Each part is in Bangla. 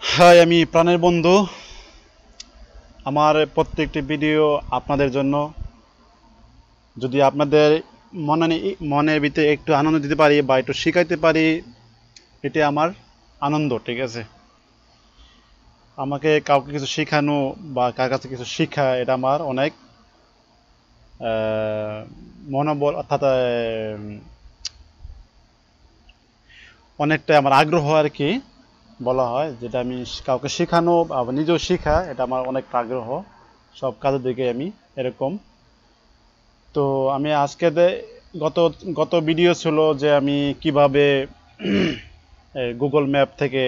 হাই, আমি প্রাণের বন্ধু। আমার প্রত্যেকটি ভিডিও আপনাদের জন্য। যদি আপনাদের মনের ভিতরে একটু আনন্দ দিতে পারি বা একটু শিখাইতে পারি, এটা আমার আনন্দ। ঠিক আছে, আমাকে কাউকে কিছু শেখানো বা কার কাছে কিছু শিখা, এটা আমার অনেক মনোবল, অর্থাৎ অনেকটা আমার আগ্রহ আর কি বলা হয়। যেটা আমি কাউকে শেখানো বা নিজেও শেখা, এটা আমার অনেক আগ্রহ। সব কাজের দিকে আমি এরকম। তো আমি আজকে গত গত ভিডিও ছিল যে আমি কিভাবে গুগল ম্যাপ থেকে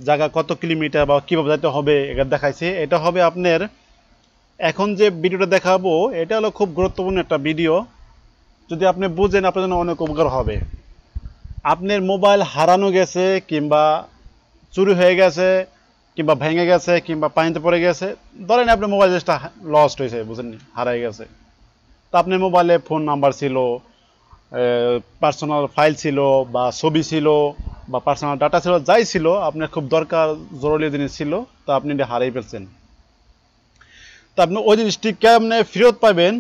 জায়গা কত কিলোমিটার বা কিভাবে যেতে হবে এটা দেখাইছি। এটা হবে আপনার এখন যে ভিডিওটা দেখাবো, এটা হলো খুব গুরুত্বপূর্ণ একটা ভিডিও। যদি আপনি বুঝেন, আপনার জন্য অনেক উপকার হবে। আপনার মোবাইল হারানো গেছে, কিংবা চুরি হয়ে গেছে, কিংবা ভেঙে গেছে, কিংবা পানিতে পড়ে গেছে। ধরেন আপনার মোবাইল জিনিসটা লস্ট হয়েছে, বুঝেন, হারাই গেছে। তো আপনার মোবাইলে ফোন নাম্বার ছিল, পার্সোনাল ফাইল ছিল, বা ছবি ছিল, বা পার্সোনাল ডাটা ছিল, যাই ছিল, আপনার খুব দরকার, জরুরি জিনিস ছিল। তো আপনি এটা হারিয়ে ফেলছেন। তো আপনি ওই জিনিসটি কেমনে ফেরত পাবেন?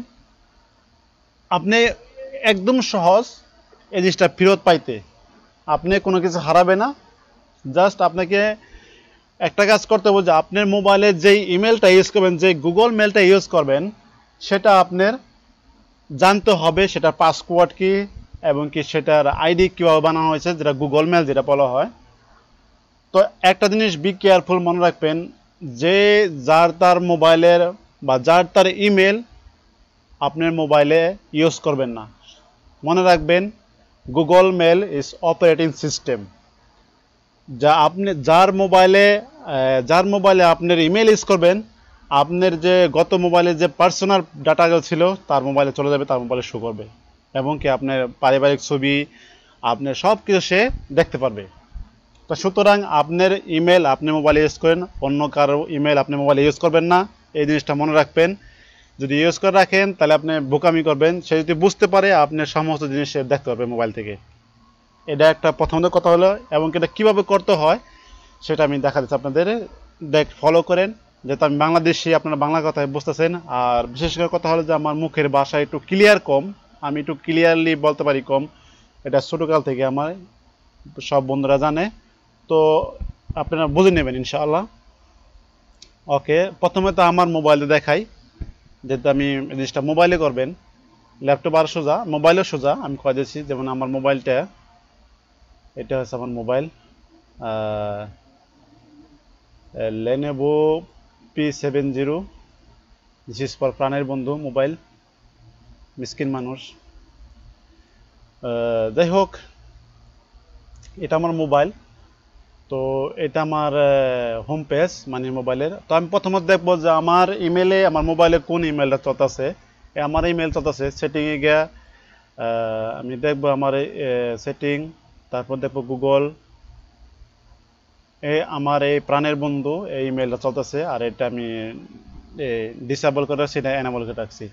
আপনি একদম সহজ এই জিনিসটা ফেরত পাইতে। আপনি কোনো কিছু হারাবে না। জাস্ট আপনাকে একটা কাজ করতে হবে যে আপনার মোবাইলে যেই ইমেলটা ইউজ করবেন, যে গুগল মেলটা ইউজ করবেন, সেটা আপনার জানতে হবে সেটার পাসওয়ার্ড কি, এবং কি সেটার আইডি কীভাবে বানানো হয়েছে, যেটা গুগল মেল যেটা বলা হয়। তো একটা জিনিস বি কেয়ারফুল, মনে রাখবেন, যে যার তার মোবাইলের বা যার তার ইমেল আপনার মোবাইলে ইউজ করবেন না। মনে রাখবেন, Google mail is operating system. যা আপনি যার মোবাইলে আপনার ইমেল ইউজ করবেন, আপনার যে গত মোবাইলে যে পার্সোনাল ডাটাগুলো ছিল তার মোবাইলে চলে যাবে, তার মোবাইলে শো করবে। এবং কি আপনার পারিবারিক ছবি, আপনার সব কিছু সে দেখতে পারবে। তো সুতরাং আপনার ইমেল আপনি মোবাইলে ইউজ করেন, অন্য কারো ইমেল আপনি মোবাইলে ইউজ করবেন না। এই জিনিসটা মনে রাখবেন। যদি ইউজ করে রাখেন, তাহলে আপনি বোকামি করবেন। সে যদি বুঝতে পারে, আপনার সমস্ত জিনিস সে দেখতে পারবে মোবাইল থেকে। এটা একটা প্রথমত কথা হলো। এবং এটা কীভাবে করতে হয় সেটা আমি দেখা দিচ্ছি আপনাদের। ফলো করেন। যেহেতু আমি বাংলাদেশি, আপনারা বাংলা কথায় বুঝতেছেন। আর বিশেষ করে কথা হলো যে আমার মুখের ভাষা একটু ক্লিয়ার কম, আমি একটু ক্লিয়ারলি বলতে পারি কম। এটা ছোটোকাল থেকে আমার সব বন্ধুরা জানে। তো আপনারা বুঝে নেবেন ইনশাআল্লাহ। ওকে, প্রথমে তো আমার মোবাইলে দেখাই। যেহেতু আমি জিনিসটা মোবাইলে করবেন, ল্যাপটপ আর সোজা, মোবাইলও সোজা। আমি কয়ে দিচ্ছি, যেমন আমার মোবাইলটা, এটা হচ্ছে আমার mobile Lenovo P70। This is for প্রাণের বন্ধু মোবাইল, মিসকিন মানুষ। যাই হোক, এটা আমার মোবাইল। তো এটা আমার হোম পেজ, মানে মোবাইলের। তো আমি প্রথমত দেখবো যে আমার ইমেলে, আমার মোবাইলে কোন ইমেলটা চলতেছে। আমার ইমেল চলতেছে, সেটিংয়ে গিয়া আমি দেখবো আমার সেটিং। তারপর দেখবো গুগল। আমার এই প্রাণের বন্ধু এই ইমেলটা চলতেছে, আর এটা আমি ডিসেবল করে রাখছি, এটা এনাবল করে রাখছি।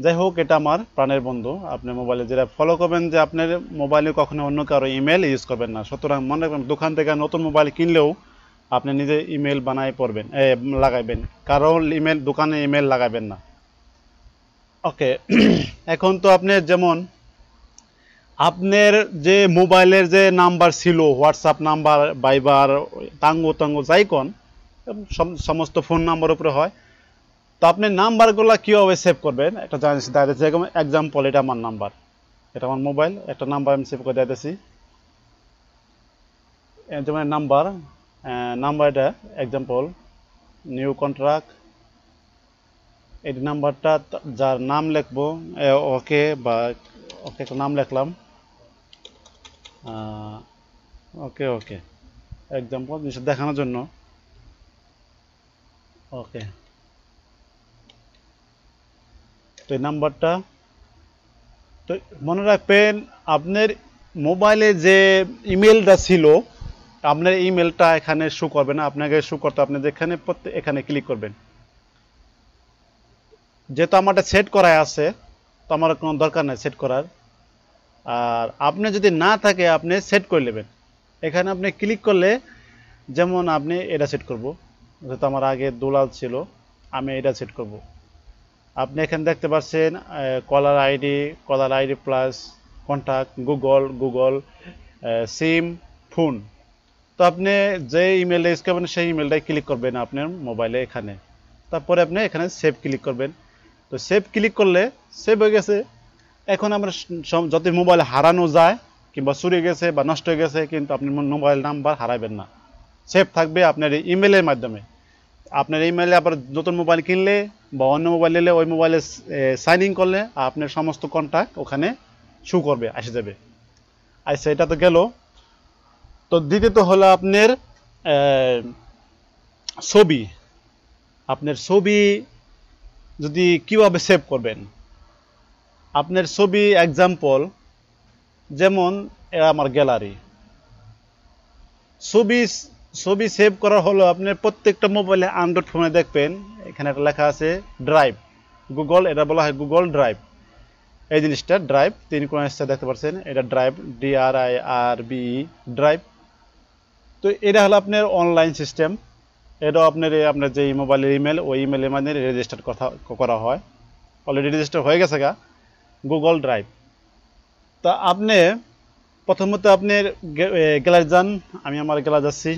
যাই হোক, এটা আমার প্রাণের বন্ধু। আপনার মোবাইলে যেটা ফলো করবেন, যে আপনার মোবাইলে কখনো অন্য কারো ইমেল ইউজ করবেন না। সুতরাং মনে রাখবেন, দোকান থেকে নতুন মোবাইল কিনলেও আপনি নিজে ইমেল বানাই পড়বেন, লাগাইবেন। কারো ইমেল, দোকানে ইমেল লাগাবেন না। ওকে। এখন তো আপনি যেমন আপনার যে মোবাইলের যে নাম্বার ছিল, হোয়াটসঅ্যাপ নাম্বার, ভাইবার, টাঙ্গো টাঙ্গো, যাই কোন, সমস্ত ফোন নাম্বার উপরে হয়। তো আপনি নাম্বারগুলো কীভাবে সেভ করবেন একটা জানিস দিতেছি। যেরকম এক্সাম্পল, এটা আমার নাম্বার, এটা আমার মোবাইল, একটা নাম্বার আমি সেভ করে দিতেছি। যেমন নাম্বার এটা এক্সাম্পল, নিউ কন্ট্রাক্ট। এই নাম্বারটা যার নাম লিখবো, ওকে, বা ওকে একটা নাম লিখলাম, ওকে ওকে, এক্সাম্পল জিনিসটা দেখানোর জন্য। ওকে, তো এই নাম্বারটা, তো মনে রাখবেন, আপনার মোবাইলে যে ইমেলটা ছিল, আপনার ইমেলটা এখানে শো করবে না। আপনাকে শো করতে, আপনি যেখানে এখানে ক্লিক করবেন। যেহেতু আমারটা সেট করা আছে, তো আমার কোনো দরকার নেই সেট করার। আর আপনি যদি না থাকে, আপনি সেট করে নেবেন। এখানে আপনি ক্লিক করলে যেমন আপনি এটা সেট করব, যেহেতু আমার আগে দুলাল ছিল, আমি এটা সেট করব। আপনি এখানে দেখতে পাচ্ছেন caller ID plus contact, Google SIM, phone. তো আপনি যে ইমেলটা ইউজ করবেন সেই ইমেলটাই ক্লিক করবেন আপনার মোবাইলে এখানে। তারপরে আপনি এখানে সেভ ক্লিক করবেন। তো সেভ ক্লিক করলে সেভ হয়ে গেছে। এখন আমরা যত মোবাইল হারানো যায় কিংবা চুরি গেছে বা নষ্ট হয়ে গেছে, কিন্তু আপনি মোবাইল নাম্বার হারাবেন না, সেভ থাকবে আপনার ইমেলের মাধ্যমে। আপনার ইমেলে আবার নতুন মোবাইল কিনলে বা অন্য মোবাইল নিলে ওই মোবাইলে সাইন ইন করলে আপনার সমস্ত কন্ট্যাক্ট ওখানে শো করবে, আসে যাবে। আচ্ছা, এটা তো গেল। তো দ্বিতীয়ত হলো আপনার ছবি। আপনার ছবি যদি কিভাবে সেভ করবেন, আপনার ছবি এক্সাম্পল, যেমন আমার গ্যালারি ছবি ছবি সেভ করা হলো আপনার প্রত্যেকটা মোবাইলে অ্যান্ড্রয়েড ফোনে দেখবেন এখানে একটা লেখা আছে ড্রাইভ, গুগল, এটা বলা হয় গুগল ড্রাইভ। এই জিনিসটা ড্রাইভ 3 কোণ দেখতে পাচ্ছেন, এটা ড্রাইভ, DRIVE ড্রাইভ। তো এটা হলো আপনার অনলাইন সিস্টেম। এটাও আপনার যে মোবাইলের ইমেল, ওই ইমেলের মাধ্যমে রেজিস্টার করা হয়, অলরেডি রেজিস্টার হয়ে গেছে গা, গুগল ড্রাইভ। তা আপনি প্রথমত আপনার গ্যালারি যান। আমি আমার গ্যালারি যাচ্ছি।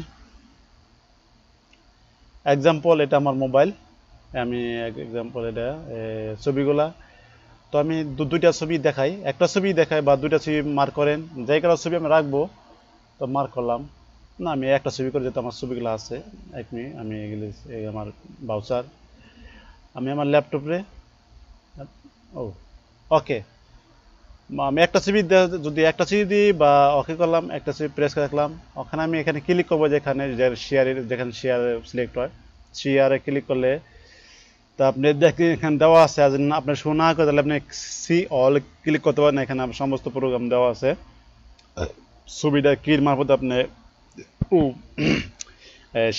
এক্সাম্পল, এটা আমার মোবাইল, আমি এক্সাম্পল এটা ছবিগুলা। তো আমি দুইটা ছবি দেখাই, একটা ছবি দেখাই বা দুইটা ছবি মার্ক করেন, যে কারো ছবি আমি রাখবো। তো মার্ক করলাম না, আমি একটা ছবি করে, যেহেতু আমার ছবিগুলো আছে। 1 মিনিট, আমি এগুলি আমার ব্রাউজার, আমি আমার ল্যাপটপে, ও ওকে, আমি একটা ছবি যদি একটা ছবি দিই বা ওকে করলাম, একটা ছবি প্রেস করে রাখলাম, ওখানে আমি এখানে ক্লিক করবো, যেখানে যেখানে শেয়ার সিলেক্ট হয়, শেয়ারে ক্লিক করলে তা আপনি দেখেন এখানে দেওয়া আছে। আর আপনার শো না করে তাহলে আপনি সি অল ক্লিক করতে পারেন, এখানে সমস্ত প্রোগ্রাম দেওয়া আছে। ছবিটা কির মারফত আপনি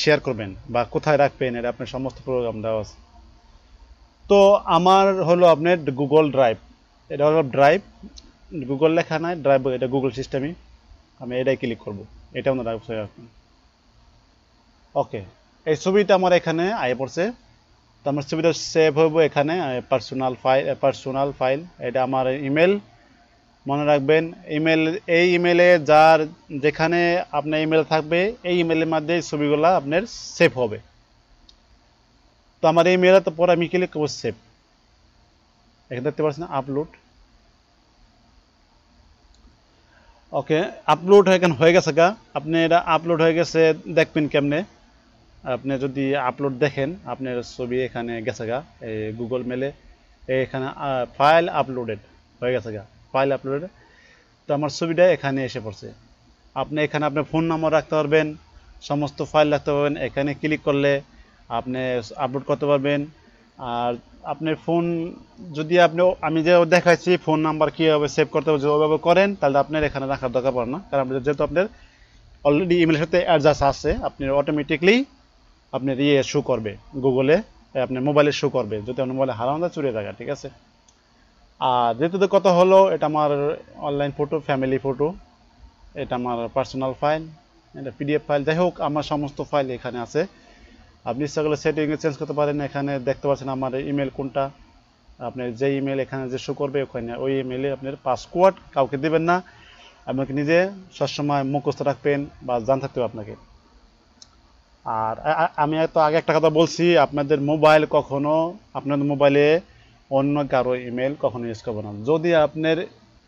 শেয়ার করবেন বা কোথায় রাখবেন, এটা আপনার সমস্ত প্রোগ্রাম দেওয়া আছে। তো আমার হলো আপনার গুগল ড্রাইভ, এটা হলো ড্রাইভ, গুগল লেখা নাই, ড্রাইভ, এটা গুগল সিস্টেমই। আমি এটাই ক্লিক করব, এটা আমরা রাখবেন। ওকে, এই ছবিটা আমার এখানে আয় পড়ছে। তো আমার ছবিটা সেভ হইব এখানে পার্সোনাল ফাইল, এটা আমার ইমেল। মনে রাখবেন, এই ইমেলে যার যেখানে আপনার ইমেল থাকবে, এই ইমেলের মধ্যে ছবিগুলো আপনার সেভ হবে। তো আমার এই ইমেলে তো পরে আমি ক্লিক করবো সেভ। এখানে দেখতে পাচ্ছেন আপলোড। ওকে, আপলোড এখানে হয়ে গেছে গা। আপনি এটা আপলোড হয়ে গেছে দেখবেন কেমনে। আপনি যদি আপলোড দেখেন, আপনার ছবি এখানে গেছে গা, এই গুগল মেলে এখানে ফাইল আপলোডেড হয়ে গেছে গা, ফাইল আপলোডেড। তো আমার ছবিটা এখানে এসে পড়ছে। আপনি এখানে আপনার ফোন নাম্বার রাখতে পারবেন, সমস্ত ফাইল রাখতে পারবেন। এখানে ক্লিক করলে আপনি আপলোড করতে পারবেন। আর আপনার ফোন যদি আমি যে দেখাচ্ছি ফোন নাম্বার কীভাবে সেভ করতে হবে, ওইভাবে করেন, তাহলে আপনার এখানে রাখার দরকার পড়ে না। কারণ যেহেতু আপনার অলরেডি ইমেলের সাথে অ্যাডজাস্ট আছে, আপনি অটোমেটিকলি আপনার শো করবে গুগলে, আপনার মোবাইলে শো করবে যদি আপনার মোবাইলে হারানো যায়, চুরিয়ে থাকা, ঠিক আছে। আর দ্বিতীয়ত কথা হলো, এটা আমার অনলাইন ফটো, ফ্যামিলি ফটো, এটা আমার পার্সোনাল ফাইল, এটা PDF ফাইল। যাই হোক, আমার সমস্ত ফাইল এখানে আছে। আপনি ইচ্ছা করলে সেটিংয়ে চেঞ্জ করতে পারেন। এখানে দেখতে পাচ্ছেন আমার ইমেল কোনটা, আপনার যে ইমেল এখানে যে শো করবে ওখানে ওই ইমেলে আপনার পাসওয়ার্ড কাউকে দেবেন না, আপনাকে নিজে সবসময় মুখস্থ রাখবেন বা জানতে থাকতে হবে আপনাকে। আর আমি তো আগে একটা কথা বলছি, আপনাদের মোবাইলে অন্য কারো ইমেল কখনো ইউজ করবেন না। যদি আপনার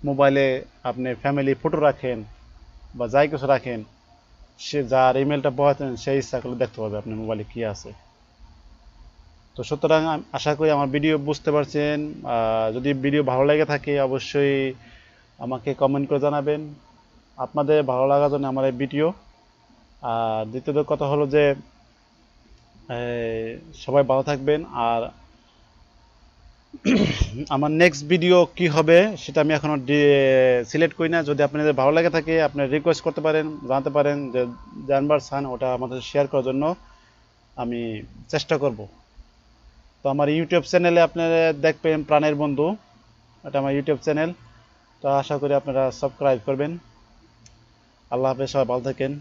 মোবাইলে আপনি ফ্যামিলি ফটো রাখেন বা যাই কিছু রাখেন, সে যার ইমেলটা পাওয়াতেন সেই ইচ্ছা করলে দেখতে পাবে আপনার মোবাইলে কি আছে। তো সুতরাং আশা করি আমার ভিডিও বুঝতে পারছেন। যদি ভিডিও ভালো লেগে থাকে অবশ্যই আমাকে কমেন্ট করে জানাবেন, আপনাদের ভালো লাগার জন্য আমার এই ভিডিও। আর দ্বিতীয়ত কথা হলো যে সবাই ভালো থাকবেন। আর আমার নেক্সট ভিডিও কি হবে সেটা আমি এখনো সিলেক্ট করি না। যদি আপনাদের ভালো লাগে থাকে, আপনি রিকোয়েস্ট করতে পারেন, জানাতে পারেন যে জানবার চান, ওটা আমাদের শেয়ার করার জন্য আমি চেষ্টা করব। তো আমার ইউটিউব চ্যানেলে আপনারা দেখবেন প্রাণের বন্ধু, এটা আমার ইউটিউব চ্যানেল। তো আশা করি আপনারা সাবস্ক্রাইব করবেন। আল্লাহ হাফেজ, সবাই ভালো থাকেন।